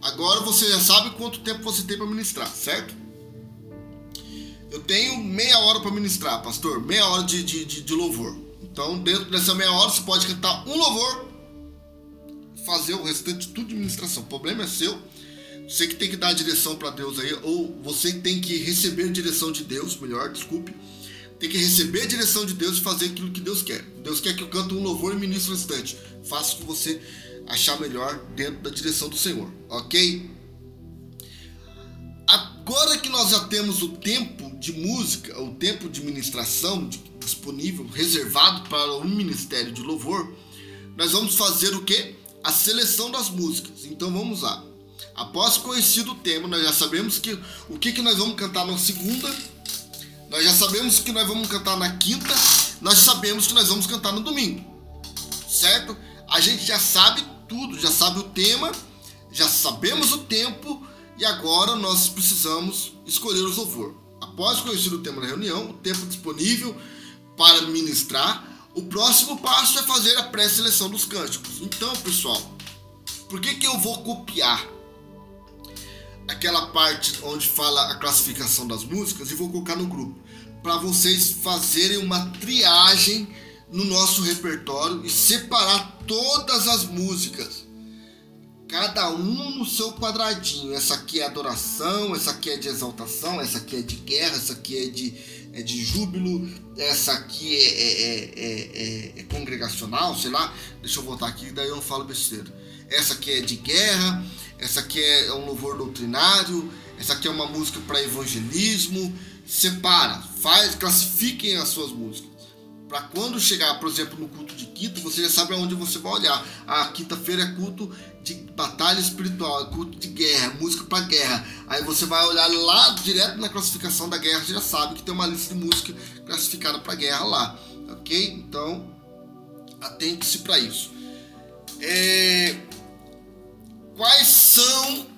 S1: Agora você já sabe quanto tempo você tem para ministrar, certo? Eu tenho meia hora para ministrar, pastor, meia hora de louvor. Então, dentro dessa meia hora, você pode cantar um louvor, fazer o restante tudo de ministração. O problema é seu. Você que tem que dar a direção para Deus aí, ou você tem que receber a direção de Deus, tem que receber a direção de Deus e fazer aquilo que Deus quer. Deus quer que eu cante um louvor e ministre o restante. Faça o que você achar melhor dentro da direção do Senhor, ok? Agora que nós já temos o tempo de música, o tempo de ministração disponível, reservado para o ministério de louvor, nós vamos fazer o quê? A seleção das músicas. Então vamos lá. Após conhecido o tema, nós já sabemos o que nós vamos cantar na segunda, nós já sabemos que nós vamos cantar na quinta, nós sabemos que nós vamos cantar no domingo, certo? A gente já sabe tudo, já sabe o tema, já sabemos o tempo e agora nós precisamos escolher o louvor. Após conhecer o tema da reunião, o tempo disponível para ministrar, o próximo passo é fazer a pré-seleção dos cânticos. Então, pessoal, por que eu vou copiar aquela parte onde fala a classificação das músicas e vou colocar no grupo? Para vocês fazerem uma triagem no nosso repertório e separar todas as músicas, cada um no seu quadradinho. Essa aqui é adoração, essa aqui é de exaltação, essa aqui é de guerra, essa aqui é de júbilo, essa aqui é congregacional, sei lá, deixa eu voltar aqui, daí eu não falo besteira. Essa aqui é de guerra, essa aqui é um louvor doutrinário, essa aqui é uma música para evangelismo. Separa, classifiquem as suas músicas. para quando chegar, por exemplo, no culto de quinta, você já sabe aonde você vai olhar. A quinta-feira é culto de batalha espiritual, é culto de guerra, música para guerra. Aí você vai olhar lá direto na classificação da guerra, você já sabe que tem uma lista de música classificada para guerra lá, ok? Então, atente-se para isso. Quais são...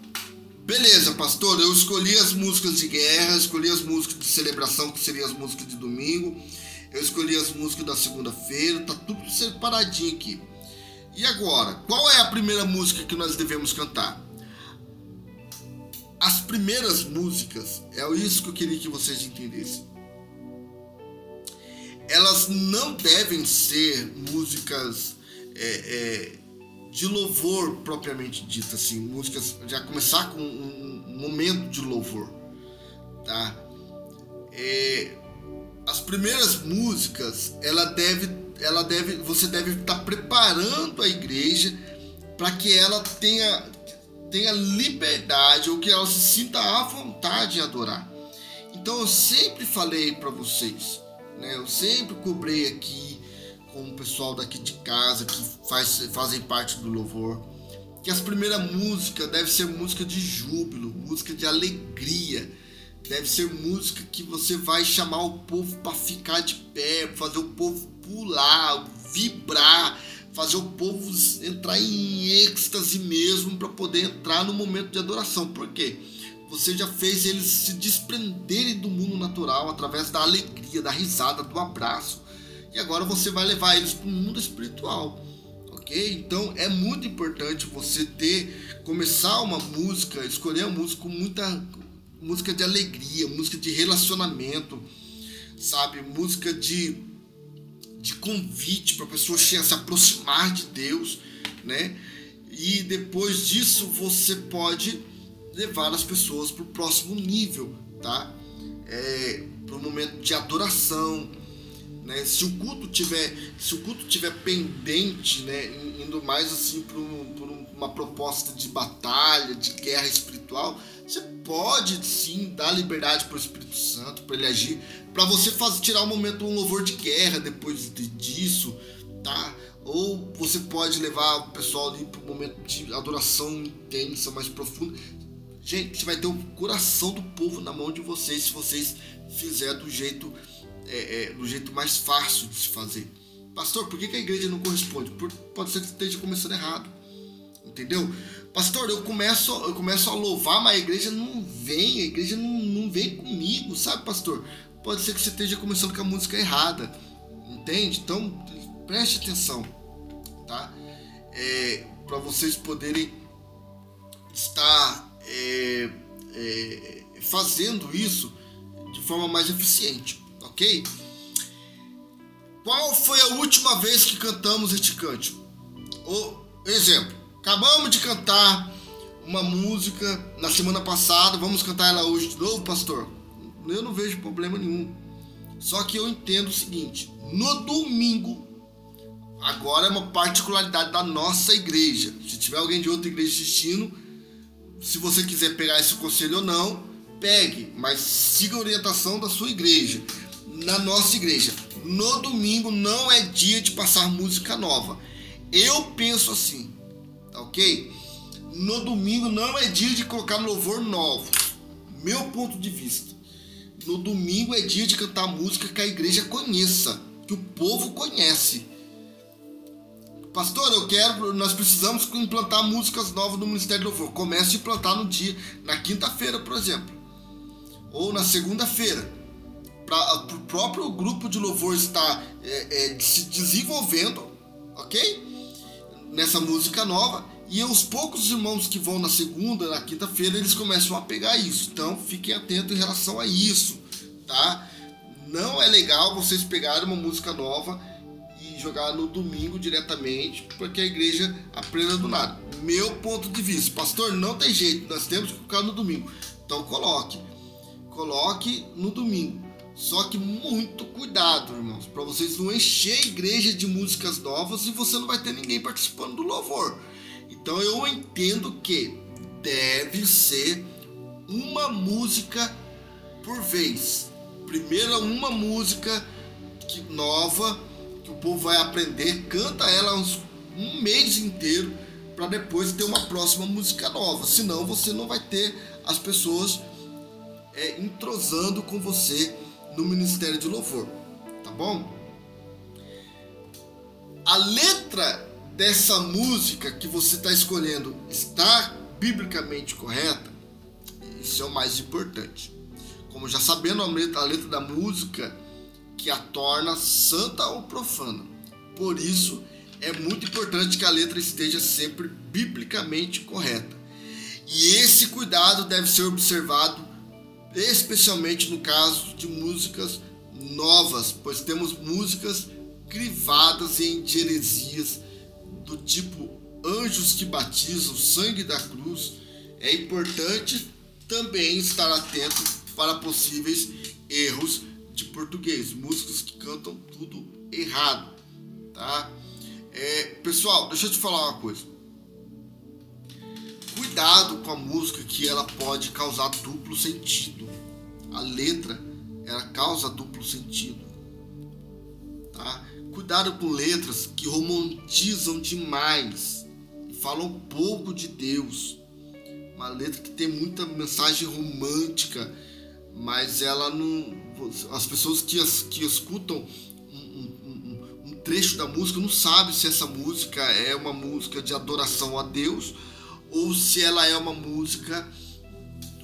S1: Beleza, pastor, eu escolhi as músicas de guerra, escolhi as músicas de celebração, que seriam as músicas de domingo, eu escolhi as músicas da segunda-feira, tá tudo separadinho aqui. E agora, qual é a primeira música que nós devemos cantar? As primeiras músicas, é isso que eu queria que vocês entendessem. Elas não devem ser músicas de louvor propriamente dita, assim, músicas, já começar com um momento de louvor, tá? As primeiras músicas, você deve estar preparando a igreja para que ela tenha liberdade, ou que ela se sinta à vontade em adorar. Então eu sempre falei para vocês, né? Eu sempre cobrei aqui com o pessoal daqui de casa que fazem parte do louvor, que as primeiras músicas devem ser música de júbilo, música de alegria, deve ser música que você vai chamar o povo para ficar de pé, fazer o povo pular, vibrar, fazer o povo entrar em êxtase mesmo, para poder entrar no momento de adoração. Por quê? Você já fez eles se desprenderem do mundo natural através da alegria, da risada, do abraço. E agora você vai levar eles para o mundo espiritual, ok? Então é muito importante você começar uma música, escolher uma música com muita música de alegria, música de relacionamento, sabe? Música de convite para a pessoa se aproximar de Deus, né? E depois disso você pode levar as pessoas para o próximo nível, tá? Para o momento de adoração, né? Se o culto tiver pendente, né, indo mais assim por uma proposta de batalha, de guerra espiritual, você pode sim dar liberdade para o Espírito Santo, para ele agir, para você tirar um louvor de guerra depois disso, tá? Ou você pode levar o pessoal ali para um momento de adoração intensa, mais profunda. Gente, você vai ter o coração do povo na mão de vocês, se vocês fizerem do jeito mais fácil de se fazer. Pastor, por que a igreja não corresponde? Pode ser que esteja começando errado, entendeu? Pastor, eu começo a louvar, mas a igreja não vem comigo, sabe, pastor? Pode ser que você esteja começando com a música errada, entende? Então, preste atenção, tá? Para vocês poderem estar fazendo isso de forma mais eficiente, ok? Qual foi a última vez que cantamos este cântico? Exemplo, acabamos de cantar uma música na semana passada, vamos cantar ela hoje de novo, pastor? Eu não vejo problema nenhum. Só que eu entendo o seguinte: no domingo, agora é uma particularidade da nossa igreja. Se tiver alguém de outra igreja assistindo, se você quiser pegar esse conselho ou não, pegue, mas siga a orientação da sua igreja. Na nossa igreja, no domingo não é dia de passar música nova. Eu penso assim, ok? No domingo não é dia de colocar louvor novo. Meu ponto de vista. No domingo é dia de cantar música que a igreja conheça, que o povo conhece. Pastor, nós precisamos implantar músicas novas no Ministério do Louvor. Comece a implantar na quinta-feira, por exemplo, ou na segunda-feira, para o próprio grupo de louvor estar se desenvolvendo, ok? Nessa música nova, e os poucos irmãos que vão na segunda, na quinta-feira, eles começam a pegar isso. Então fiquem atentos em relação a isso, tá? Não é legal vocês pegarem uma música nova e jogar no domingo diretamente, porque a igreja aprenda do nada. Meu ponto de vista, pastor, não tem jeito, nós temos que colocar no domingo. Então coloque no domingo. Só que muito cuidado, irmãos, para vocês não encher a igreja de músicas novas e você não vai ter ninguém participando do louvor. Então eu entendo que deve ser uma música por vez. Primeiro uma música nova, que o povo vai aprender, canta ela um mês inteiro para depois ter uma próxima música nova. Senão você não vai ter as pessoas entrosando com você no ministério de louvor, tá bom? A letra dessa música que você está escolhendo está biblicamente correta? Isso é o mais importante. Como já sabendo, a letra da música que a torna santa ou profana. Por isso, é muito importante que a letra esteja sempre biblicamente correta. E esse cuidado deve ser observado especialmente no caso de músicas novas, pois temos músicas crivadas em heresias do tipo anjos que batizam, sangue da cruz. É importante também estar atento para possíveis erros de português, músicas que cantam tudo errado, tá? Pessoal, deixa eu te falar uma coisa. Cuidado com a música que ela pode causar duplo sentido. A letra, ela causa duplo sentido, tá? Cuidado com letras que romantizam demais e falam pouco de Deus. Uma letra que tem muita mensagem romântica, mas ela não... As pessoas que escutam um trecho da música não sabem se essa música é uma música de adoração a Deus ou se ela é uma música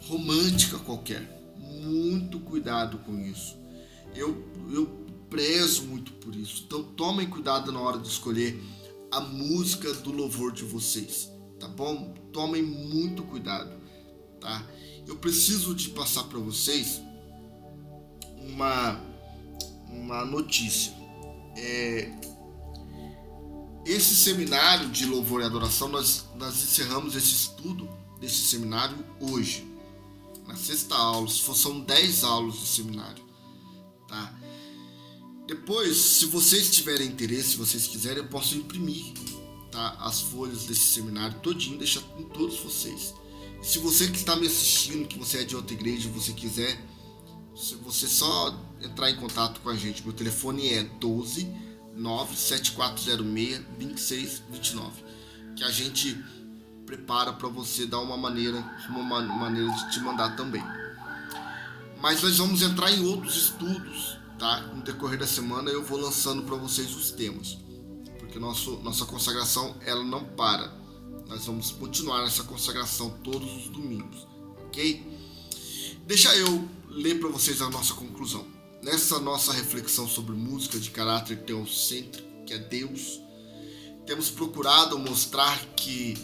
S1: romântica qualquer. Muito cuidado com isso. Eu prezo muito por isso. Então tomem cuidado na hora de escolher a música do louvor de vocês, tá bom? Tomem muito cuidado, tá? Eu preciso de passar para vocês uma notícia. Esse seminário de louvor e adoração, nós encerramos esse estudo desse seminário hoje, na sexta aula. São 10 aulas de seminário, tá? Depois, se vocês tiverem interesse, se vocês quiserem, eu posso imprimir, tá, as folhas desse seminário todinho, deixar com todos vocês. E se você que está me assistindo, que você é de outra igreja, você quiser, se você só entrar em contato com a gente, meu telefone é 12 97406 2629, que a gente prepara para você dar uma maneira de te mandar também. Mas nós vamos entrar em outros estudos, tá? No decorrer da semana eu vou lançando para vocês os temas, porque nossa consagração ela não para. Nós vamos continuar essa consagração todos os domingos, ok? Deixa eu ler para vocês a nossa conclusão. Nessa nossa reflexão sobre música de caráter teocêntrico, que é Deus, temos procurado mostrar que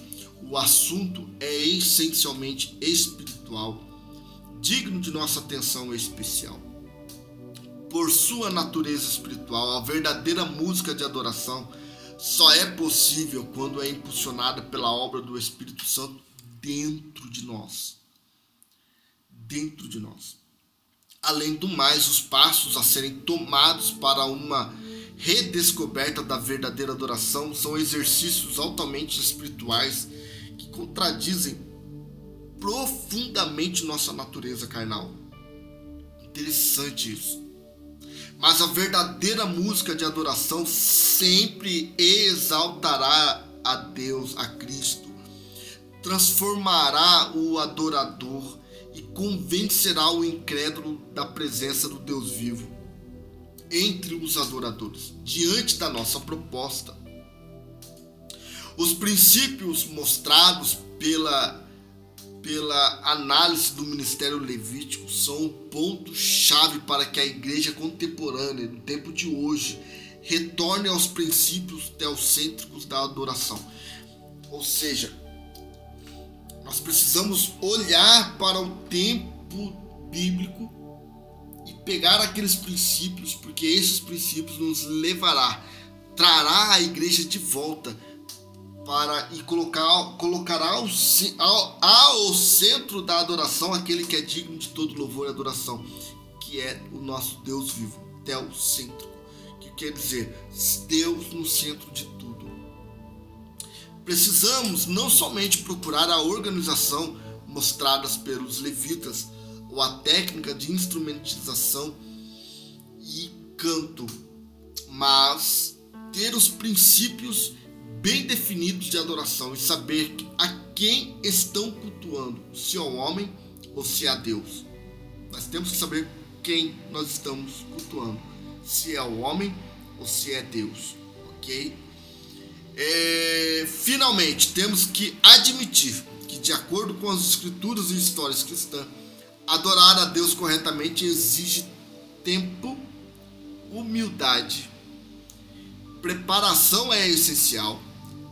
S1: o assunto é essencialmente espiritual, digno de nossa atenção especial. Por sua natureza espiritual, a verdadeira música de adoração só é possível quando é impulsionada pela obra do Espírito Santo dentro de nós. Dentro de nós. Além do mais, os passos a serem tomados para uma redescoberta da verdadeira adoração são exercícios altamente espirituais que contradizem profundamente nossa natureza carnal. Interessante isso. Mas a verdadeira música de adoração sempre exaltará a Deus, a Cristo, transformará o adorador e convencerá o incrédulo da presença do Deus vivo entre os adoradores, diante da nossa proposta. Os princípios mostrados pela análise do ministério levítico são o ponto-chave para que a igreja contemporânea, no tempo de hoje, retorne aos princípios teocêntricos da adoração. Ou seja, nós precisamos olhar para o tempo bíblico e pegar aqueles princípios, porque esses princípios nos trará a igreja de volta e colocará ao centro da adoração aquele que é digno de todo louvor e adoração, que é o nosso Deus vivo, teocêntrico, que quer dizer Deus no centro de tudo. Precisamos não somente procurar a organização mostradas pelos levitas ou a técnica de instrumentização e canto mas ter os princípios bem definidos de adoração e saber a quem estão cultuando, se é o homem ou se é a Deus. Nós temos que saber quem nós estamos cultuando, se é o homem ou se é Deus, ok? Finalmente, temos que admitir que, de acordo com as escrituras e histórias cristãs, adorar a Deus corretamente exige tempo, humildade, preparação é essencial,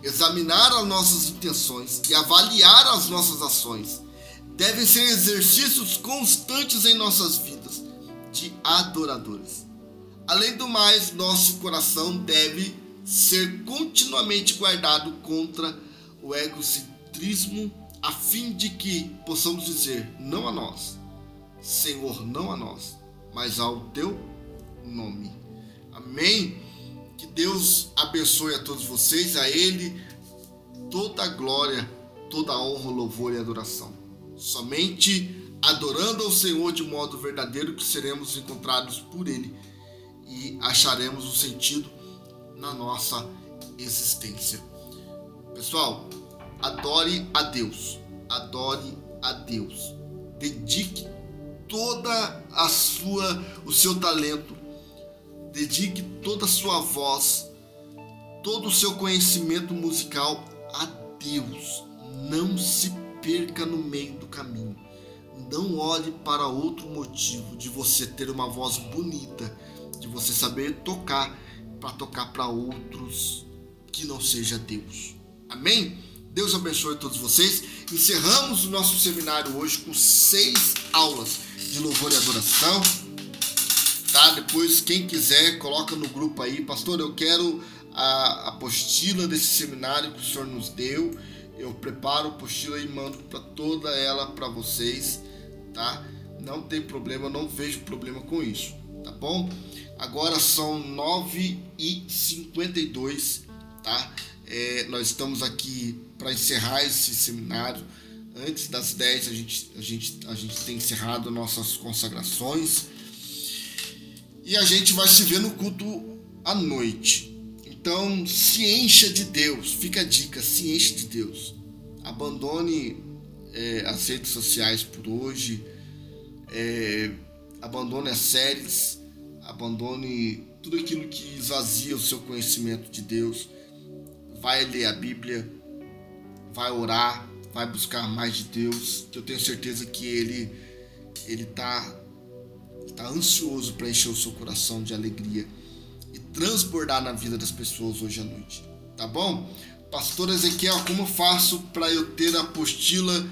S1: examinar as nossas intenções e avaliar as nossas ações devem ser exercícios constantes em nossas vidas de adoradores. Além do mais, nosso coração deve ser continuamente guardado contra o egocentrismo, a fim de que possamos dizer não a nós, Senhor, não a nós, mas ao teu nome. Amém? Que Deus abençoe a todos vocês, a Ele toda a glória, toda a honra, louvor e adoração. Somente adorando ao Senhor de modo verdadeiro que seremos encontrados por Ele e acharemos o sentido na nossa existência. Pessoal, adore a Deus, adore a Deus. Dedique toda o seu talento, dedique toda a sua voz, todo o seu conhecimento musical a Deus. Não se perca no meio do caminho. Não olhe para outro motivo de você ter uma voz bonita, de você saber tocar, para tocar para outros que não seja Deus. Amém? Deus abençoe todos vocês. Encerramos o nosso seminário hoje com 6 aulas de louvor e adoração. Tá? Depois, quem quiser, coloca no grupo aí: pastor, eu quero a apostila desse seminário que o senhor nos deu. Eu preparo a apostila e mando toda ela para vocês, tá? Não tem problema, eu não vejo problema com isso, tá bom? Agora são 9h52, tá? Nós estamos aqui para encerrar esse seminário. Antes das 10 a gente tem encerrado nossas consagrações. E a gente vai se ver no culto à noite. Então, se encha de Deus. Fica a dica, se enche de Deus. Abandone as redes sociais por hoje. Abandone as séries. Abandone tudo aquilo que esvazia o seu conhecimento de Deus. Vai ler a Bíblia. Vai orar. Vai buscar mais de Deus. Que eu tenho certeza que Ele está ansioso para encher o seu coração de alegria e transbordar na vida das pessoas hoje à noite, tá bom? Pastor Ezequiel, como eu faço para eu ter a apostila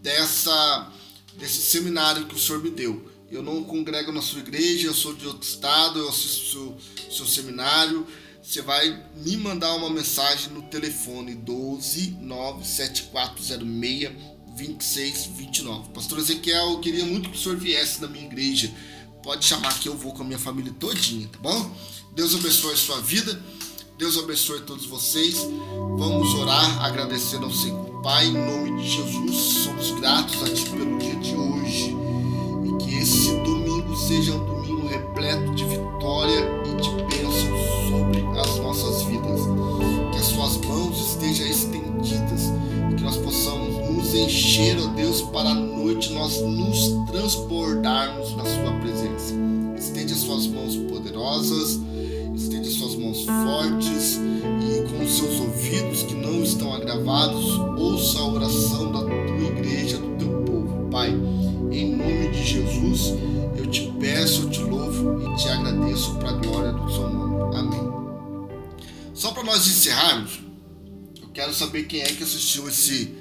S1: desse seminário que o senhor me deu? Eu não congrego na sua igreja, eu sou de outro estado, eu assisto o seu seminário. Você vai me mandar uma mensagem no telefone 12-97406-2629. Pastor Ezequiel, eu queria muito que o senhor viesse na minha igreja. Pode chamar que eu vou com a minha família todinha, tá bom? Deus abençoe a sua vida. Deus abençoe todos vocês. Vamos orar agradecendo ao Senhor. Pai, em nome de Jesus, somos gratos a Ti pelo dia de hoje. E que esse domingo seja um domingo repleto de vitória e de bênção sobre as nossas vidas. Que as Suas mãos estejam estendidas e que nós possamos nos encher, ó Deus, para a noite nós nos transbordarmos na Sua presença. Estende as Suas mãos poderosas, estende as Suas mãos fortes e com os seus ouvidos que não estão agravados, ouça a oração da Tua igreja, do Teu povo. Pai, em nome de Jesus, eu Te peço, eu Te louvo e Te agradeço para a glória do Seu nome. Amém. Só para nós encerrarmos, eu quero saber quem é que assistiu esse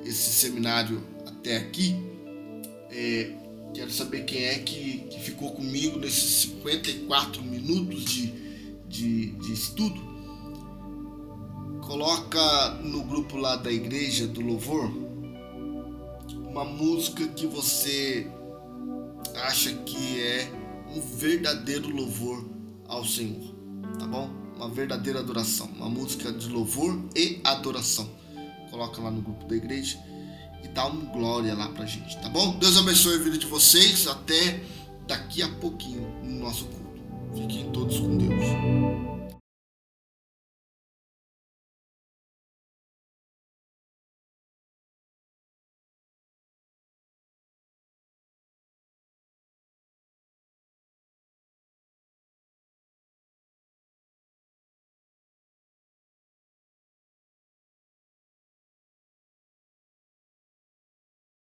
S1: seminário até aqui. Quero saber quem é que ficou comigo nesses 54 minutos de estudo. Coloca no grupo lá da igreja do louvor uma música que você acha que é um verdadeiro louvor ao Senhor, tá bom? Uma verdadeira adoração, uma música de louvor e adoração. Coloca lá no grupo da igreja e dá uma glória lá pra gente, tá bom? Deus abençoe a vida de vocês. Até daqui a pouquinho no nosso culto. Fiquem todos com Deus.